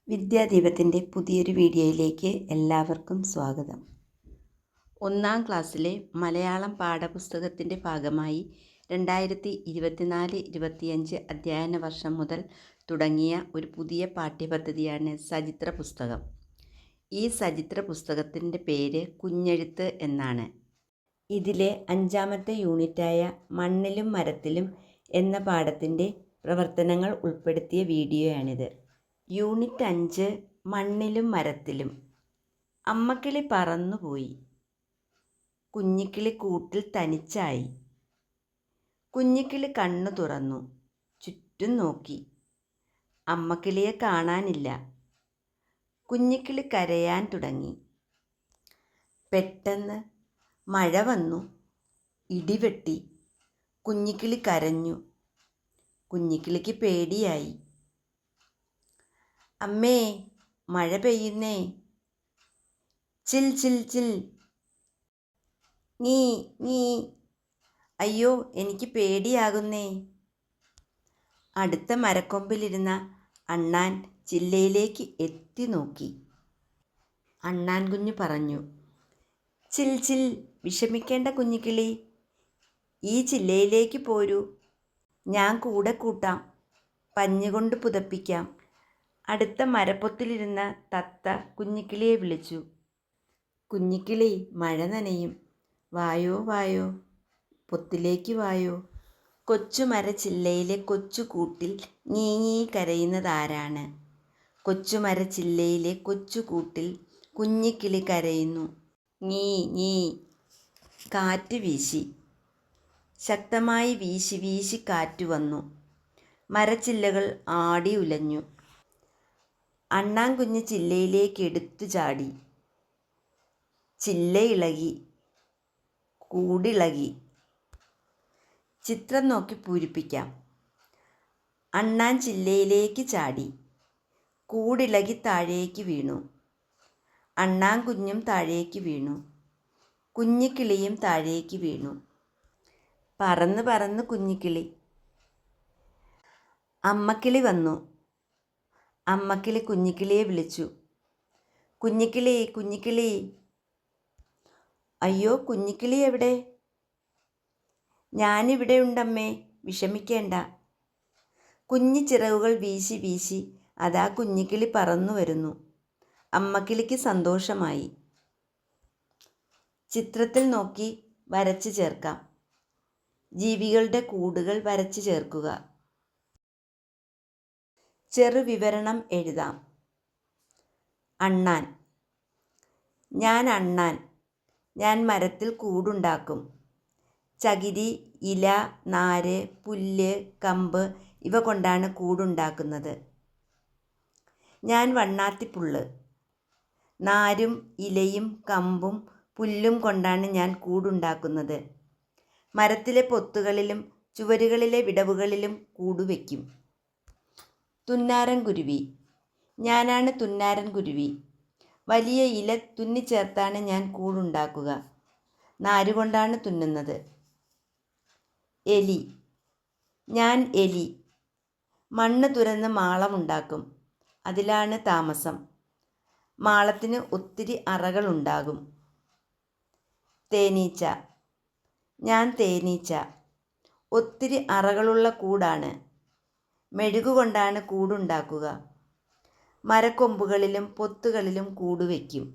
വിദ്യാദീപത്തിൻ്റെ പുതിയൊരു വീഡിയോയിലേക്ക് എല്ലാവർക്കും സ്വാഗതം. 1-ാം ക്ലാസ്സിലെ മലയാളം പാഠപുസ്തകത്തിൻ്റെ ഭാഗമായി 2024-25 അധ്യയന വർഷം മുതൽ തുടങ്ങിയ ഒരു പുതിയ പാഠ്യപദ്ധതിയാണ് സചിത്ര പുസ്തകം. ഈ സചിത്ര പുസ്തകത്തിൻ്റെ പേര് കുഞ്ഞെഴുത്ത് എന്നാണ്. ഇതിലെ 5-ാമത്തെ യൂണിറ്റായ മണ്ണിലും മരത്തിലും എന്ന പാഠത്തിൻ്റെ പ്രവർത്തനങ്ങൾ ഉൾപ്പെടുത്തിയ വീഡിയോയാണിത്. യൂണിറ്റ് 5 മണ്ണിലും മരത്തിലും. അമ്മക്കിളി പറന്നുപോയി, കുഞ്ഞിക്കിളി കൂട്ടിൽ തനിച്ചായി. കുഞ്ഞിക്കിളി കണ്ണു തുറന്നു, ചുറ്റും നോക്കി. അമ്മക്കിളിയെ കാണാനില്ല. കുഞ്ഞിക്കിളി കരയാൻ തുടങ്ങി. പെട്ടെന്ന് മഴ വന്നു, ഇടിവെട്ടി. കുഞ്ഞിക്കിളി കരഞ്ഞു. കുഞ്ഞിക്കിളിക്ക് പേടിയായി. അമ്മേ, മഴ പെയ്യുന്നേ. ചിൽ ചിൽ ചിൽ. നീ നീ. അയ്യോ, എനിക്ക് പേടിയാകുന്നേ. അടുത്ത മരക്കൊമ്പിലിരുന്ന അണ്ണാൻ ചില്ലയിലേക്ക് എത്തി നോക്കി. അണ്ണാൻ കുഞ്ഞു പറഞ്ഞു, ചിൽ ചിൽ, വിഷമിക്കേണ്ട കുഞ്ഞിക്കിളി, ഈ ചില്ലയിലേക്ക് പോരൂ, ഞാൻ കൂടെ കൂട്ടാം, പഞ്ഞുകൊണ്ട് പുതപ്പിക്കാം. അടുത്ത മരപ്പൊത്തിലിരുന്ന തത്ത കുഞ്ഞിക്കിളിയെ വിളിച്ചു. കുഞ്ഞിക്കിളി, മഴ നനയും, വായോ വായോ, പൊത്തിലേക്ക് വായോ. കൊച്ചുമരച്ചില്ലയിലെ കൊച്ചുകൂട്ടിൽ ഞീ കരയുന്നതാരാണ്? കൊച്ചുമരച്ചില്ലയിലെ കൊച്ചുകൂട്ടിൽ കുഞ്ഞിക്കിളി കരയുന്നു. ഞീ ഞീ. കാറ്റ് വീശി. ശക്തമായി വീശി വീശി കാറ്റ് വന്നു. മരച്ചില്ലകൾ ആടി ഉലഞ്ഞു. അണ്ണാൻ കുഞ്ഞ് ചില്ലയിലേക്ക് എടുത്തു ചാടി. ചില്ല ഇളകി, കൂടിളകി. ചിത്രം നോക്കി പൂരിപ്പിക്കാം. അണ്ണാൻ ചില്ലയിലേക്ക് ചാടി, കൂടിളകി താഴേക്ക് വീണു. അണ്ണാൻ കുഞ്ഞും താഴേക്ക് വീണു. കുഞ്ഞിക്കിളിയും താഴേക്ക് വീണു. പറന്ന് പറന്ന് കുഞ്ഞിക്കിളി. അമ്മക്കിളി വന്നു. അമ്മക്കിളി കുഞ്ഞിക്കിളിയെ വിളിച്ചു. കുഞ്ഞിക്കിളി, കുഞ്ഞിക്കിളി. അയ്യോ, കുഞ്ഞിക്കിളി എവിടെ? ഞാനിവിടെ ഉണ്ടമ്മേ, വിഷമിക്കേണ്ട. കുഞ്ഞി ചിറകുകൾ വീശി വീശി അതാ കുഞ്ഞിക്കിളി പറന്നു വരുന്നു. അമ്മക്കിളിക്ക് സന്തോഷമായി. ചിത്രത്തിൽ നോക്കി വരച്ചു ചേർക്കാം. ജീവികളുടെ കൂടുകൾ വരച്ചു ചേർക്കുക. ചെറുവിവരണം എഴുതാം. അണ്ണാൻ. ഞാൻ അണ്ണാൻ. ഞാൻ മരത്തിൽ കൂടുണ്ടാക്കും. ചകിരി, ഇല, നാര്, പുല്ല്, കമ്പ് ഇവ കൊണ്ടാണ് കൂടുണ്ടാക്കുന്നത്. ഞാൻ വണ്ണാത്തിപ്പുള്ള്. നാരും ഇലയും കമ്പും പുല്ലും കൊണ്ടാണ് ഞാൻ കൂടുണ്ടാക്കുന്നത്. മരത്തിലെ പൊത്തുകളിലും ചുവരുകളിലെ വിടവുകളിലും കൂടുവയ്ക്കും. തുന്നാരൻ കുരുവി. ഞാനാണ് തുന്നാരൻ കുരുവി. വലിയ ഇല തുന്നിച്ചേർത്താണ് ഞാൻ കൂടുണ്ടാക്കുക. നാരുകൊണ്ടാണ് തുന്നുന്നത്. എലി. ഞാൻ എലി. മണ്ണ് തുരന്ന് മാളമുണ്ടാക്കും. അതിലാണ് താമസം. മാളത്തിന് ഒത്തിരി അറകളുണ്ടാകും. തേനീച്ച. ഞാൻ തേനീച്ച. ഒത്തിരി അറകളുള്ള കൂടാണ്. മെഴുകുകൊണ്ടാണ് കൂടുണ്ടാക്കുക. മരക്കൊമ്പുകളിലും പൊത്തുകളിലും കൂടുവയ്ക്കും.